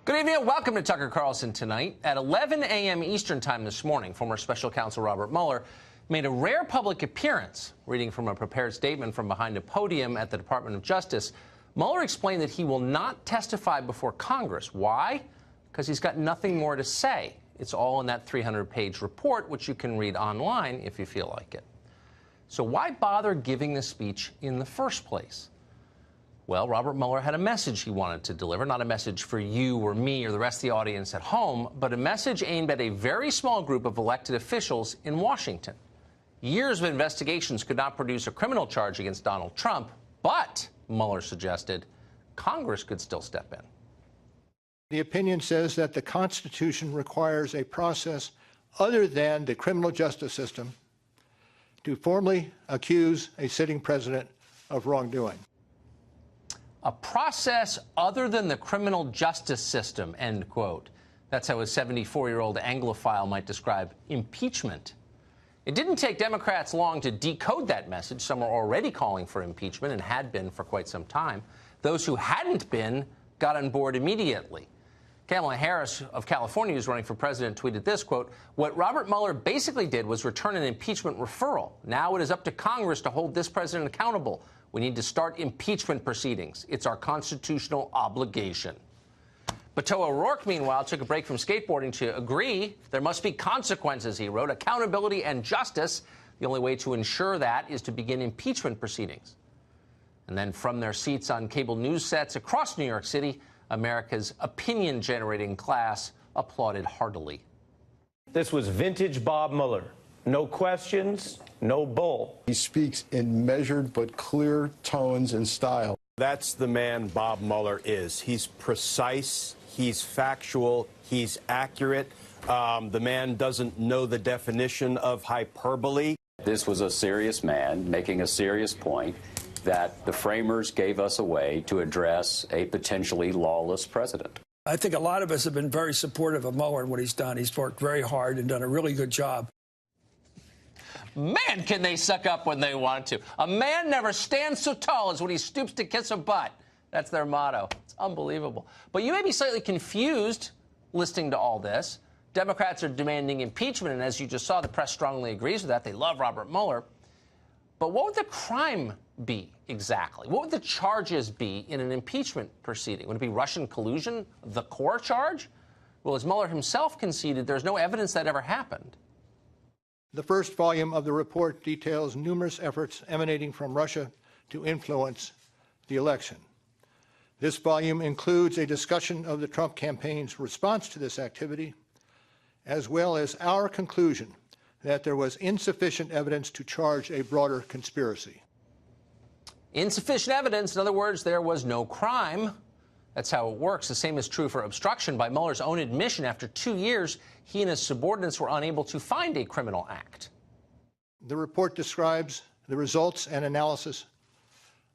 Good evening and welcome to Tucker Carlson Tonight. At 11 a.m. Eastern Time this morning, former Special Counsel Robert Mueller made a rare public appearance. Reading from a prepared statement from behind a podium at the Department of Justice, Mueller explained that he will not testify before Congress. Why? Because he's got nothing more to say. It's all in that 300-page report, which you can read online if you feel like it. So why bother giving the speech in the first place? Well, Robert Mueller had a message he wanted to deliver, not a message for you or me or the rest of the audience at home, but a message aimed at a very small group of elected officials in Washington. Years of investigations could not produce a criminal charge against Donald Trump, but, Mueller suggested, Congress could still step in. The opinion says that the Constitution requires a process other than the criminal justice system to formally accuse a sitting president of wrongdoing. A process other than the criminal justice system, end quote. That's how a 74-year-old Anglophile might describe impeachment. It didn't take Democrats long to decode that message. Some were already calling for impeachment and had been for quite some time. Those who hadn't been got on board immediately. Kamala Harris of California, who's running for president, tweeted this, quote, "What Robert Mueller basically did was return an impeachment referral. Now it is up to Congress to hold this president accountable. We need to start impeachment proceedings. It's our constitutional obligation." Beto O'Rourke, meanwhile, took a break from skateboarding to agree there must be consequences, he wrote, accountability and justice. The only way to ensure that is to begin impeachment proceedings. And then from their seats on cable news sets across New York City, America's opinion-generating class applauded heartily. This was vintage Bob Mueller. No questions, no bull. He speaks in measured but clear tones and style. That's the man Bob Mueller is. He's precise, he's factual, he's accurate. The man doesn't know the definition of hyperbole. This was a serious man making a serious point that the framers gave us a way to address a potentially lawless president. I think a lot of us have been very supportive of Mueller and what he's done. He's worked very hard and done a really good job. Man, can they suck up when they want to. A man never stands so tall as when he stoops to kiss a butt. That's their motto. It's unbelievable. But you may be slightly confused listening to all this. Democrats are demanding impeachment, and as you just saw, the press strongly agrees with that. They love Robert Mueller. But what would the crime be exactly? What would the charges be in an impeachment proceeding? Would it be Russian collusion, the core charge? Well, as Mueller himself conceded, there's no evidence that ever happened. The first volume of the report details numerous efforts emanating from Russia to influence the election. This volume includes a discussion of the Trump campaign's response to this activity, as well as our conclusion that there was insufficient evidence to charge a broader conspiracy. Insufficient evidence, in other words, there was no crime. That's how it works. The same is true for obstruction. By Mueller's own admission, after 2 years, he and his subordinates were unable to find a criminal act. The report describes the results and analysis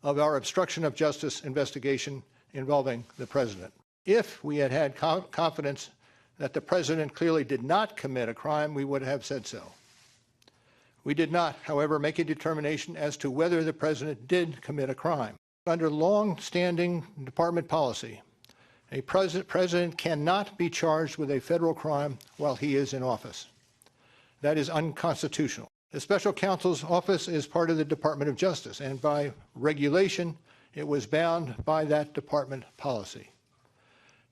of our obstruction of justice investigation involving the president. If we had had confidence that the president clearly did not commit a crime, we would have said so. We did not, however, make a determination as to whether the president did commit a crime. Under long-standing department policy, a president cannot be charged with a federal crime while he is in office. That is unconstitutional. The special counsel's office is part of the Department of Justice, and by regulation, it was bound by that department policy.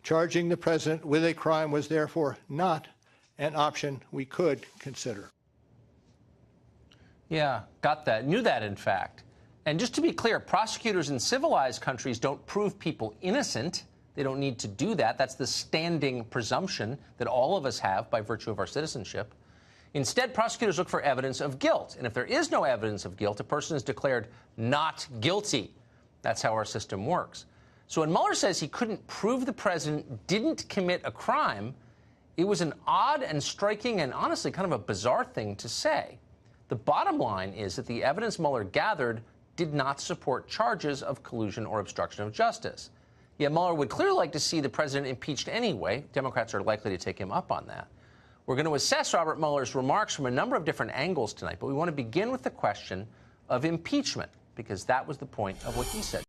Charging the president with a crime was therefore not an option we could consider. Yeah, got that. Knew that, in fact. And just to be clear, prosecutors in civilized countries don't prove people innocent. They don't need to do that. That's the standing presumption that all of us have by virtue of our citizenship. Instead, prosecutors look for evidence of guilt. And if there is no evidence of guilt, a person is declared not guilty. That's how our system works. So when Mueller says he couldn't prove the president didn't commit a crime, it was an odd and striking and honestly kind of a bizarre thing to say. The bottom line is that the evidence Mueller gathered did not support charges of collusion or obstruction of justice. Yet Mueller would clearly like to see the president impeached anyway. Democrats are likely to take him up on that. We're going to assess Robert Mueller's remarks from a number of different angles tonight, but we want to begin with the question of impeachment, because that was the point of what he said.